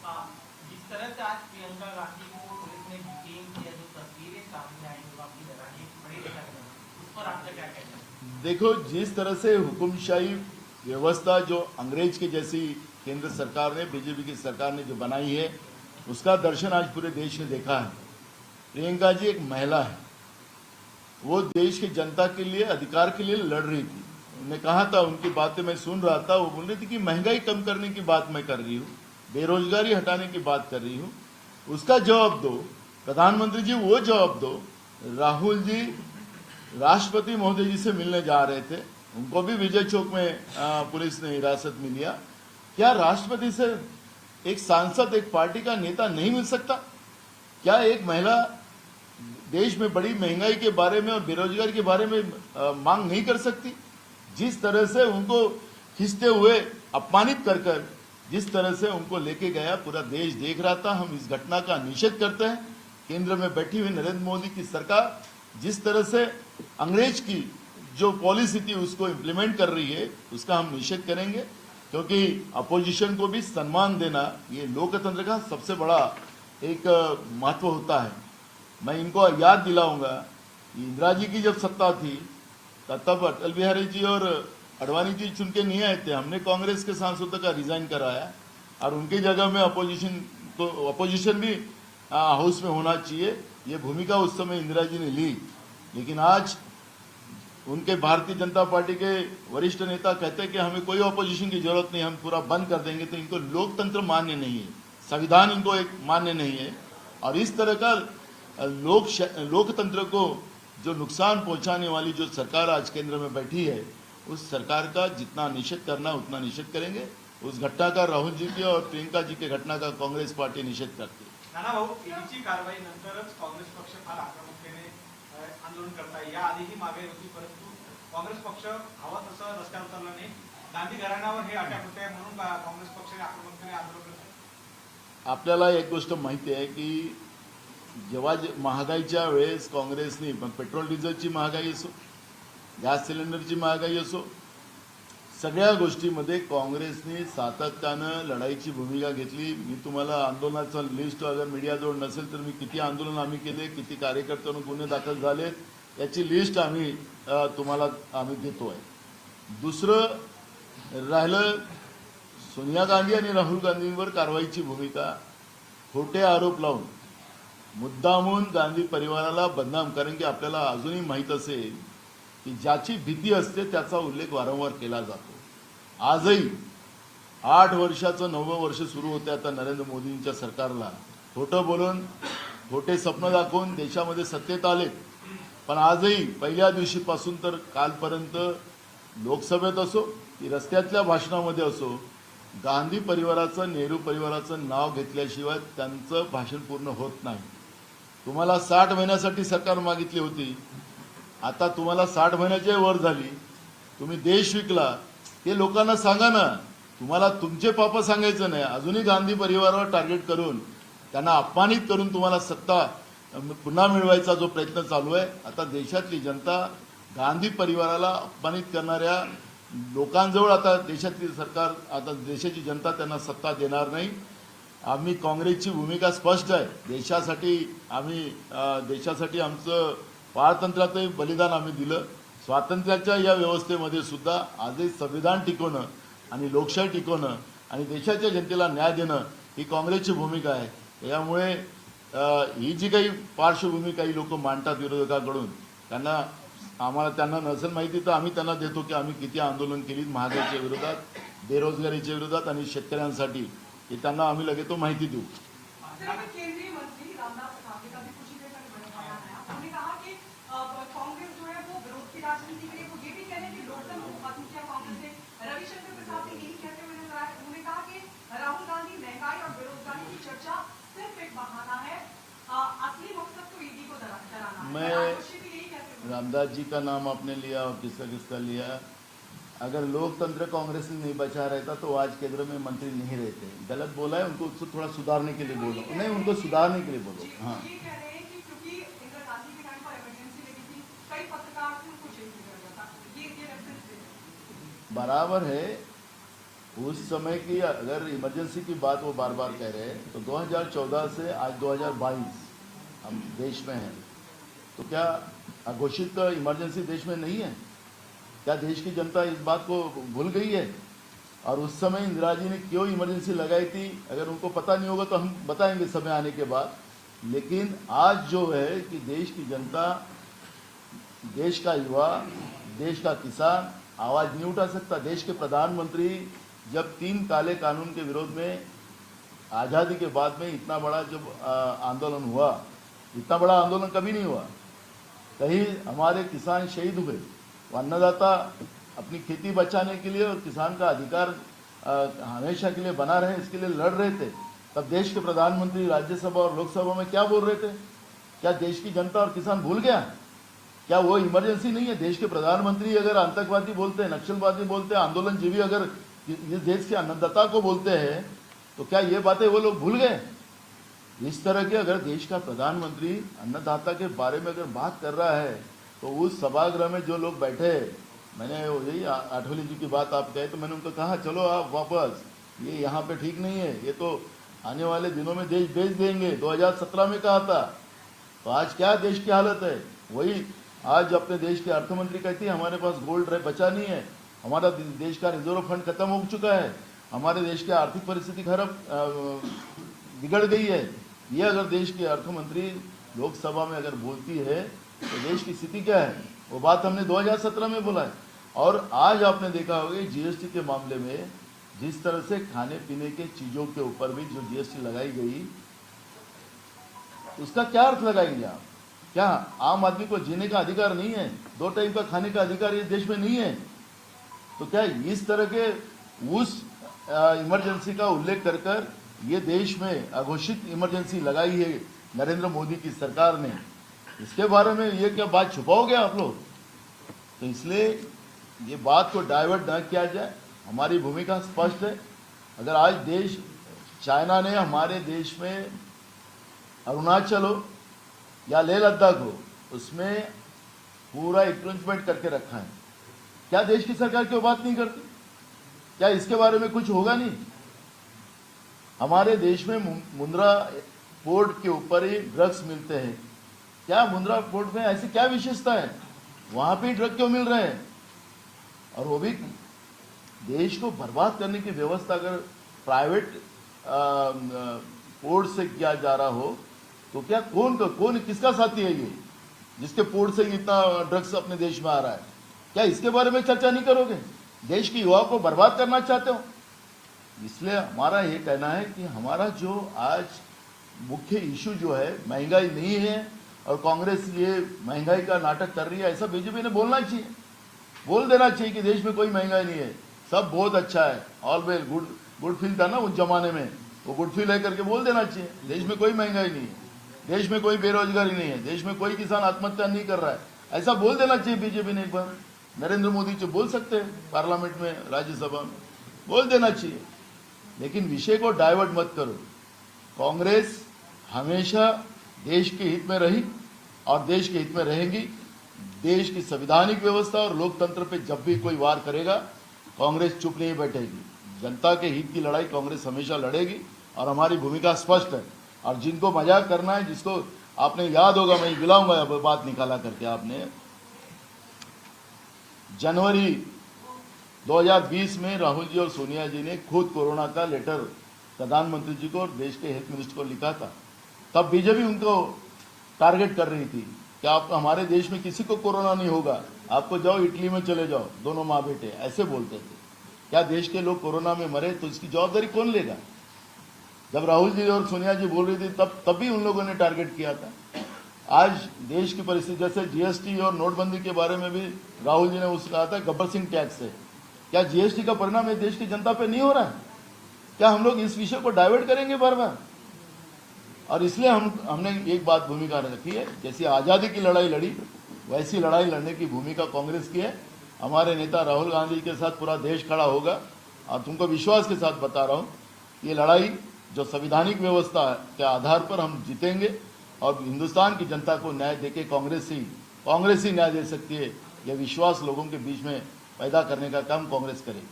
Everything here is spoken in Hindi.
जिस तरह से आज प्रियंका गांधी को पुलिस ने डिटेन किया, जो तस्वीरें सामने आई वो काफी डराने बड़ी दिखाई, उस पर आपका क्या कहना है? देखो, जिस तरह से हुकुमशाही व्यवस्था जो अंग्रेज के जैसी केंद्र सरकार ने, बीजेपी की सरकार ने जो बनाई है, उसका दर्शन आज पूरे देश ने देखा है। प्रियंका जी एक महिला है, वो देश की जनता के लिए, अधिकार के लिए लड़ रही थी। उन्होंने कहा था, उनकी बातें मैं सुन रहा था, वो बोल रही थी कि महंगाई कम करने की बात मैं कर रही हूँ, बेरोजगारी हटाने की बात कर रही हूँ। उसका जवाब दो प्रधानमंत्री जी, वो जवाब दो। राहुल जी राष्ट्रपति महोदय जी से मिलने जा रहे थे, उनको भी विजय चौक में पुलिस ने हिरासत में लिया। क्या राष्ट्रपति से एक सांसद, एक पार्टी का नेता नहीं मिल सकता? क्या एक महिला देश में बड़ी महंगाई के बारे में और बेरोजगारी के बारे में मांग नहीं कर सकती? जिस तरह से उनको खींचते हुए अपमानित कर कर जिस तरह से उनको लेके गया, पूरा देश देख रहा था। हम इस घटना का निषेध करते हैं। केंद्र में बैठी हुई नरेंद्र मोदी की सरकार जिस तरह से अंग्रेज की जो पॉलिसी थी उसको इम्प्लीमेंट कर रही है, उसका हम निषेध करेंगे, क्योंकि अपोजिशन को भी सम्मान देना ये लोकतंत्र का सबसे बड़ा एक महत्व होता है। मैं इनको याद दिलाऊंगा, इंदिरा जी की जब सत्ता थी तब अटल बिहारी जी और अडवाणी जी चुन के नहीं आए थे। हमने कांग्रेस के सांसदों का रिजाइन कराया और उनकी जगह में अपोजिशन भी हाउस में होना चाहिए, ये भूमिका उस समय इंदिरा जी ने ली। लेकिन आज उनके भारतीय जनता पार्टी के वरिष्ठ नेता कहते हैं कि हमें कोई अपोजिशन की जरूरत नहीं, हम पूरा बंद कर देंगे। तो इनको लोकतंत्र मान्य नहीं है, संविधान इनको एक मान्य नहीं है। और इस तरह का लोकतंत्र को जो नुकसान पहुंचाने वाली जो सरकार आज केंद्र में बैठी है, उस सरकार का जितना निषेध करना उतना निषेध करेंगे। उस घटना का, राहुल जी की और प्रियंका जी के घटना का कांग्रेस पार्टी निषेध करती है। नाना भाऊ, ईडीची कारवाई नंतरच काँग्रेस पक्ष फार आक्रमकतेने आंदोलन करताय, या आधीही मागे होती, परंतु काँग्रेस पक्ष हवा तसं रस्त्यावर उतरला नाही। गांधी घराण्यावर हे अटॅक होत आहे म्हणून काँग्रेस पक्षाने आक्रमकतेने आंदोलन करत आहे। आपल्याला एक गोष्ट माहिती आहे की जेव्हा महागाईच्या वेळेस काँग्रेसने पेट्रोल डिझेलची महागाई असो, गॅस सिलेंडरची महागाई असो, सगळ्या गोष्टीमध्ये काँग्रेसने सातत्यानं लढाईची भूमिका घेतली। मी तुम्हाला आंदोलनाचं लिस्ट अगर मीडियाजवळ नसेल तर मी किती आंदोलन आम्ही केले, किती कार्यकर्त्यांवर गुन्हे दाखल झालेत, याची लिस्ट आम्ही तुम्हाला देतोय। दुसरं राहिलं सोनिया गांधी आणि राहुल गांधींवर कारवाईची भूमिका, खोटे आरोप लावून मुद्दामून गांधी परिवाराला बदनाम, कारण की आपल्याला अजूनही माहीत असेल की ज्याची भीती असते त्याचा उल्लेख वारंवार केला जातो। आजही 8 वर्षाचं 9वं वर्ष सुरू होते आता नरेंद्र मोदींच्या सरकारला। खोटं बोलून, खोटे स्वप्न दाखवून देशामध्ये सत्तेत आले, पण आजही पहिल्या दिवशीपासून तर कालपर्यंत लोकसभेत असो की रस्त्यातल्या भाषणामध्ये असो, गांधी परिवाराचं, नेहरू परिवाराचं नाव घेतल्याशिवाय त्यांचं भाषण पूर्ण होत नाही। तुम्हाला 60 महिन्यासाठी सरकार मागितली होती, आता तुम्हाला 60 महिन्याची वर झाली, तुम्ही देश विकला, हे लोकांना सांगा ना। तुम्हाला तुमचे पाप सांगायचं नाही, अजूनही गांधी परिवारावर टार्गेट करून त्यांना अपमानित करून तुम्हाला सत्ता पुन्हा मिळवायचा जो प्रयत्न चालू आहे। आता देशातली जनता गांधी परिवाराला अपमानित करणाऱ्या लोकांजवळ, आता देशातली सरकार, आता देशाची जनता त्यांना सत्ता देणार नाही। आम्ही काँग्रेसची भूमिका स्पष्ट आहे, देशासाठी आमचं पारतंत्र्यातही बलिदान आम्ही दिलं। स्वातंत्र्याच्या या व्यवस्थेमध्ये सुद्धा आजही संविधान टिकवणं आणि लोकशाही टिकवणं आणि देशाच्या जनतेला न्याय देणं ही काँग्रेसची भूमिका आहे। त्यामुळे ही जी काही पार्श्वभूमी काही लोक मांडतात विरोधकांकडून, त्यांना नसेल माहिती तर आम्ही त्यांना देतो की आम्ही किती आंदोलन केली महागाईच्या विरोधात, बेरोजगारीच्या विरोधात आणि शेतकऱ्यांसाठी, हे त्यांना आम्ही लगेच तो माहिती देऊ। केंद्रीय मंत्री रामदास अठावले का भी कुछ ही देर पहले बयान आया, उन्होंने कहा कि कांग्रेस जो है वो विरोध की राजनीति के लिए, वो ये भी कह रहे हैं कि लोकतंत्र को खत्म किया कांग्रेस ने। रविशंकर प्रसाद ने यही कहते हुए नजर आए। उन्होंने कहा कि राहुल गांधी महंगाई और बेरोजगारी की चर्चा सिर्फ एक बहाना है, असली मकसद तो ईडी को डराना है। मैं रामदास जी का नाम आपने लिया और किसका किसका लिया। अगर लोकतंत्र कांग्रेस ने नहीं बचा रहता तो आज केंद्र में मंत्री नहीं रहते। गलत बोला है, उनको उसको थोड़ा सुधारने के लिए बोलो, नहीं उनको सुधारने के लिए बोलो। हाँ, ये कह रहे हैं कि क्योंकि इंदिरा गांधी के टाइम पर इमरजेंसी लगी थी, कई पत्रकार से उनको जेल में कर दिया था, ये रेफरेंस दे रहे हैं। बराबर है, उस समय की अगर इमरजेंसी की बात वो बार बार कह रहे हैं तो 2014 से आज 2022 हम देश में हैं, तो क्या अघोषित इमरजेंसी देश में नहीं है? क्या देश की जनता इस बात को भूल गई है? और उस समय इंदिरा जी ने क्यों इमरजेंसी लगाई थी, अगर उनको पता नहीं होगा तो हम बताएंगे समय आने के बाद। लेकिन आज जो है कि देश की जनता, देश का युवा, देश का किसान आवाज नहीं उठा सकता। देश के प्रधानमंत्री जब 3 काले कानून के विरोध में आज़ादी के बाद में इतना बड़ा जब आंदोलन हुआ, इतना बड़ा आंदोलन कभी नहीं हुआ। कहीं हमारे किसान शहीद हुए, वो अन्नदाता अपनी खेती बचाने के लिए और किसान का अधिकार हमेशा के लिए बना रहे, इसके लिए लड़ रहे थे। तब देश के प्रधानमंत्री राज्यसभा और लोकसभा में क्या बोल रहे थे? क्या देश की जनता और किसान भूल गया? क्या वो इमरजेंसी नहीं है? देश के प्रधानमंत्री अगर आतंकवादी बोलते हैं, नक्सलवादी बोलते हैं, आंदोलनजीवी अगर इस देश के अन्नदाता को बोलते हैं, तो क्या ये बातें वो लोग भूल गए? इस तरह के अगर देश का प्रधानमंत्री अन्नदाता के बारे में अगर बात कर रहा है, तो उस सभागृह में जो लोग बैठे, मैंने यही आठवले जी की बात आप कहे तो मैंने उनको कहा चलो आप वापस, ये यहाँ पे ठीक नहीं है, ये तो आने वाले दिनों में देश बेच देंगे। 2017 में कहा था, तो आज क्या देश की हालत है? वही आज अपने देश के अर्थमंत्री कहती है हमारे पास गोल्ड बचा नहीं है, हमारा देश का रिजर्व फंड खत्म हो चुका है, हमारे देश की आर्थिक परिस्थिति खराब बिगड़ गई है। ये अगर देश की अर्थमंत्री लोकसभा में अगर बोलती है तो देश की स्थिति क्या है? वो बात हमने 2017 में बोला है। और आज आपने देखा होगा जीएसटी के मामले में जिस तरह से खाने पीने के चीजों के ऊपर भी जो जीएसटी लगाई गई, उसका क्या अर्थ लगाएंगे आप? क्या आम आदमी को जीने का अधिकार नहीं है? 2 टाइम का खाने का अधिकार इस देश में नहीं है? तो क्या इस तरह के उस इमरजेंसी का उल्लेख कर कर ये देश में अघोषित इमरजेंसी लगाई है नरेंद्र मोदी की सरकार ने, इसके बारे में ये क्या बात छुपाओगे आप लोग? तो इसलिए ये बात को डाइवर्ट न किया जाए। हमारी भूमिका स्पष्ट है। अगर आज देश, चाइना ने हमारे देश में अरुणाचल हो या लेह लद्दाख हो, उसमें पूरा इंक्रोचमेंट करके रखा है। क्या देश की सरकार क्यों बात नहीं करती? क्या इसके बारे में कुछ होगा नहीं? हमारे देश में मुंद्रा पोर्ट के ऊपर ही ड्रग्स मिलते हैं। क्या मुंद्रा पोर्ट में ऐसी क्या विशेषता है? वहां पे ड्रग क्यों मिल रहे हैं? और वो भी देश को बर्बाद करने की व्यवस्था अगर प्राइवेट पोर्ट से किया जा रहा हो, तो क्या कौन किसका साथी है ये जिसके पोर्ट से इतना ड्रग्स अपने देश में आ रहा है? क्या इसके बारे में चर्चा नहीं करोगे? देश की युवा को बर्बाद करना चाहते हो? इसलिए हमारा ये कहना है कि हमारा जो आज मुख्य इशू जो है महंगाई नहीं है, और कांग्रेस ये महंगाई का नाटक कर रही है, ऐसा बीजेपी ने बोलना चाहिए, बोल देना चाहिए कि देश में कोई महंगाई नहीं है, सब बहुत अच्छा है, ऑल वेल, गुड फील था ना उस जमाने में, वो गुड फील है करके बोल देना चाहिए। देश में कोई महंगाई नहीं है, देश में कोई बेरोजगारी नहीं है, देश में कोई किसान आत्महत्या नहीं कर रहा है, ऐसा बोल देना चाहिए बीजेपी ने। एक बार नरेंद्र मोदी जो बोल सकते हैं पार्लियामेंट में, राज्यसभा में बोल देना चाहिए। लेकिन विषय को डाइवर्ट मत करो। कांग्रेस हमेशा देश के हित में रही और देश के हित में रहेगी। देश की संवैधानिक व्यवस्था और लोकतंत्र पे जब भी कोई वार करेगा, कांग्रेस चुप नहीं बैठेगी। जनता के हित की लड़ाई कांग्रेस हमेशा लड़ेगी और हमारी भूमिका स्पष्ट है। और जिनको मजाक करना है, जिसको आपने याद होगा, मैं गिलाऊंगा बात निकाला करके, आपने जनवरी 2020 में राहुल जी और सोनिया जी ने खुद कोरोना का लेटर प्रधानमंत्री जी को और देश के हेल्थ मिनिस्टर को लिखा था। तब बीजेपी उनको टारगेट कर रही थी कि आप, हमारे देश में किसी को कोरोना नहीं होगा, आपको जाओ इटली में चले जाओ, दोनों माँ बेटे, ऐसे बोलते थे। क्या देश के लोग कोरोना में मरे तो इसकी जवाबदारी कौन लेगा? जब राहुल जी और सोनिया जी बोल रही थी तब भी उन लोगों ने टारगेट किया था। आज देश की परिस्थिति, जैसे जीएसटी और नोटबंदी के बारे में भी राहुल जी ने उस कहा था गब्बर सिंह टैक्स है, क्या जीएसटी का परिणाम ये देश की जनता पे नहीं हो रहा है? क्या हम लोग इस विषय को डाइवर्ट करेंगे बार बार? और इसलिए हमने एक बात भूमिका रखी है, जैसी आज़ादी की लड़ाई लड़ी वैसी लड़ाई लड़ने की भूमिका कांग्रेस की है। हमारे नेता राहुल गांधी के साथ पूरा देश खड़ा होगा और तुमको विश्वास के साथ बता रहा हूँ, ये लड़ाई जो संवैधानिक व्यवस्था के आधार पर हम जीतेंगे और हिंदुस्तान की जनता को न्याय देके कांग्रेस ही न्याय दे सकती है। यह विश्वास लोगों के बीच में पैदा करने का काम कांग्रेस करेगी।